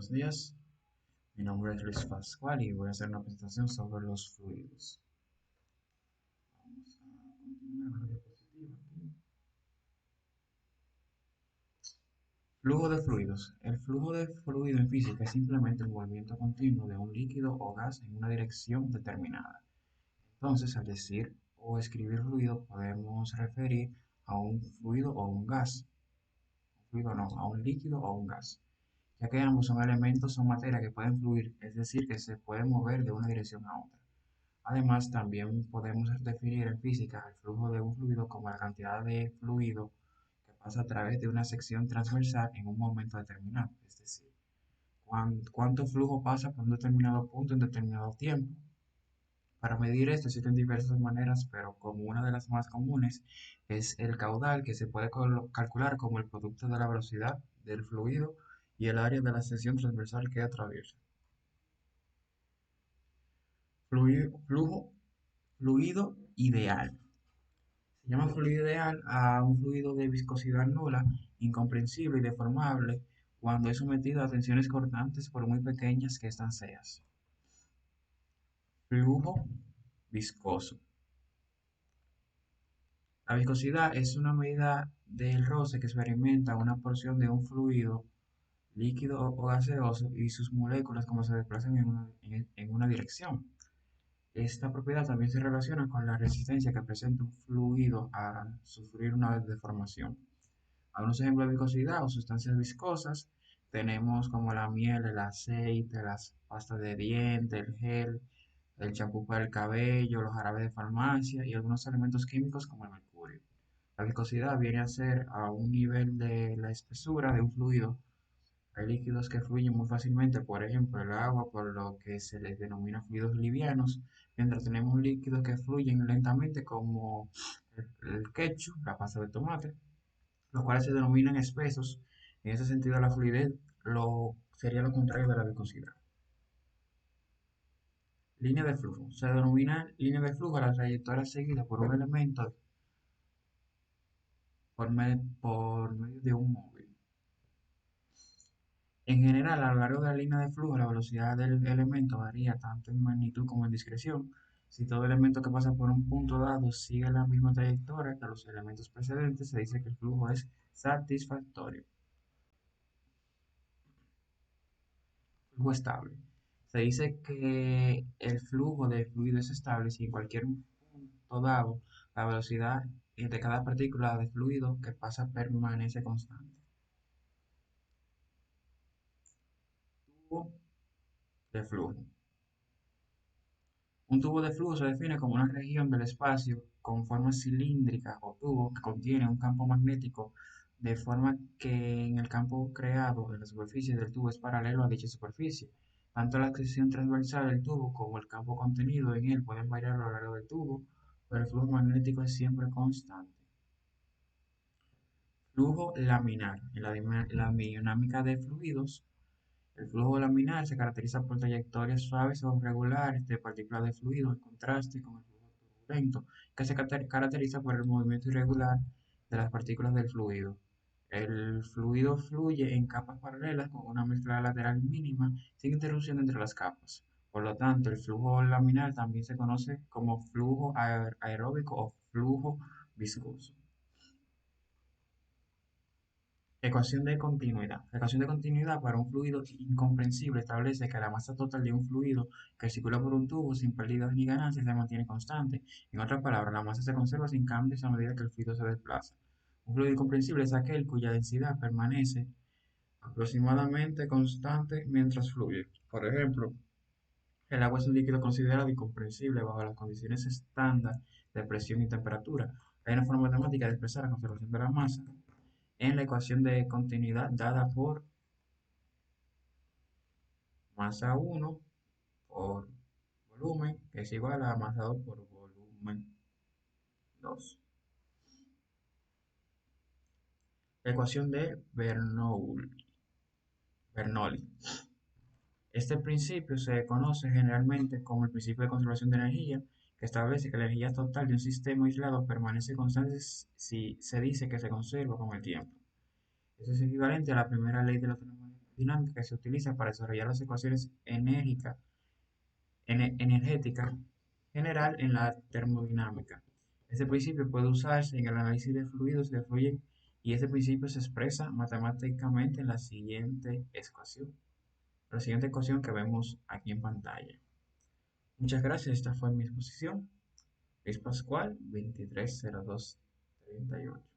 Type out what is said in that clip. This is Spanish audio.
Buenos días, mi nombre es Luis Pascual y voy a hacer una presentación sobre los fluidos. Vamos a continuar con la diapositiva aquí. Flujo de fluidos. El flujo de fluido en física es simplemente el movimiento continuo de un líquido o gas en una dirección determinada. Entonces, al decir o escribir fluido, podemos referir a un fluido o un gas. Un fluido no, a un líquido o un gas, ya que ambos son elementos o materia que pueden fluir, es decir, que se pueden mover de una dirección a otra. Además, también podemos definir en física el flujo de un fluido como la cantidad de fluido que pasa a través de una sección transversal en un momento determinado, es decir, cuánto flujo pasa por un determinado punto en determinado tiempo. Para medir esto existen diversas maneras, pero como una de las más comunes es el caudal, que se puede calcular como el producto de la velocidad del fluido y el área de la sección transversal que atraviesa. Flujo, fluido ideal. Se llama fluido ideal a un fluido de viscosidad nula, incomprensible y deformable cuando es sometido a tensiones cortantes por muy pequeñas que éstas sean. Flujo viscoso. La viscosidad es una medida del roce que experimenta una porción de un fluido, líquido o gaseoso y sus moléculas como se desplazan en una dirección. Esta propiedad también se relaciona con la resistencia que presenta un fluido a sufrir una deformación. Algunos ejemplos de viscosidad o sustancias viscosas tenemos como la miel, el aceite, las pastas de dientes, el gel, el champú para el cabello, los jarabes de farmacia y algunos elementos químicos como el mercurio. La viscosidad viene a ser a un nivel de la espesura de un fluido. Hay líquidos que fluyen muy fácilmente, por ejemplo el agua, por lo que se les denomina fluidos livianos, mientras tenemos líquidos que fluyen lentamente como el ketchup, la pasta de tomate, los cuales se denominan espesos. En ese sentido, la fluidez sería lo contrario de la viscosidad. Línea de flujo. Se denomina línea de flujo a la trayectoria seguida por un elemento por medio de un móvil. En general, a lo largo de la línea de flujo, la velocidad del elemento varía tanto en magnitud como en discreción. Si todo elemento que pasa por un punto dado sigue la misma trayectoria que los elementos precedentes, se dice que el flujo es satisfactorio. Flujo estable. Se dice que el flujo de fluido es estable si en cualquier punto dado la velocidad de cada partícula de fluido que pasa permanece constante. Tubo de flujo. Un tubo de flujo se define como una región del espacio con forma cilíndrica o tubo que contiene un campo magnético de forma que en el campo creado en la superficie del tubo es paralelo a dicha superficie. Tanto la sección transversal del tubo como el campo contenido en él pueden variar a lo largo del tubo, pero el flujo magnético es siempre constante. Flujo laminar. En la dinámica de fluidos, el flujo laminar se caracteriza por trayectorias suaves o regulares de partículas de fluido en contraste con el flujo turbulento, que se caracteriza por el movimiento irregular de las partículas del fluido. El fluido fluye en capas paralelas con una mezcla lateral mínima sin interrupción entre las capas. Por lo tanto, el flujo laminar también se conoce como flujo aeróbico o flujo viscoso. Ecuación de continuidad. La ecuación de continuidad para un fluido incomprensible establece que la masa total de un fluido que circula por un tubo sin pérdidas ni ganancias se mantiene constante. En otras palabras, la masa se conserva sin cambios a medida que el fluido se desplaza. Un fluido incomprensible es aquel cuya densidad permanece aproximadamente constante mientras fluye. Por ejemplo, el agua es un líquido considerado incomprensible bajo las condiciones estándar de presión y temperatura. Hay una forma matemática de expresar la conservación de la masa en la ecuación de continuidad dada por masa 1 por volumen, que es igual a masa 2 por volumen 2. La ecuación de Bernoulli. Este principio se conoce generalmente como el principio de conservación de energía, que establece que la energía total de un sistema aislado permanece constante si se dice que se conserva con el tiempo. Eso es equivalente a la primera ley de la termodinámica. dinámica que se utiliza para desarrollar las ecuaciones energética general en la termodinámica. Este principio puede usarse en el análisis de fluidos que fluyen y este principio se expresa matemáticamente en la siguiente ecuación que vemos aquí en pantalla. Muchas gracias, esta fue mi exposición. Luis Pascual, 230238.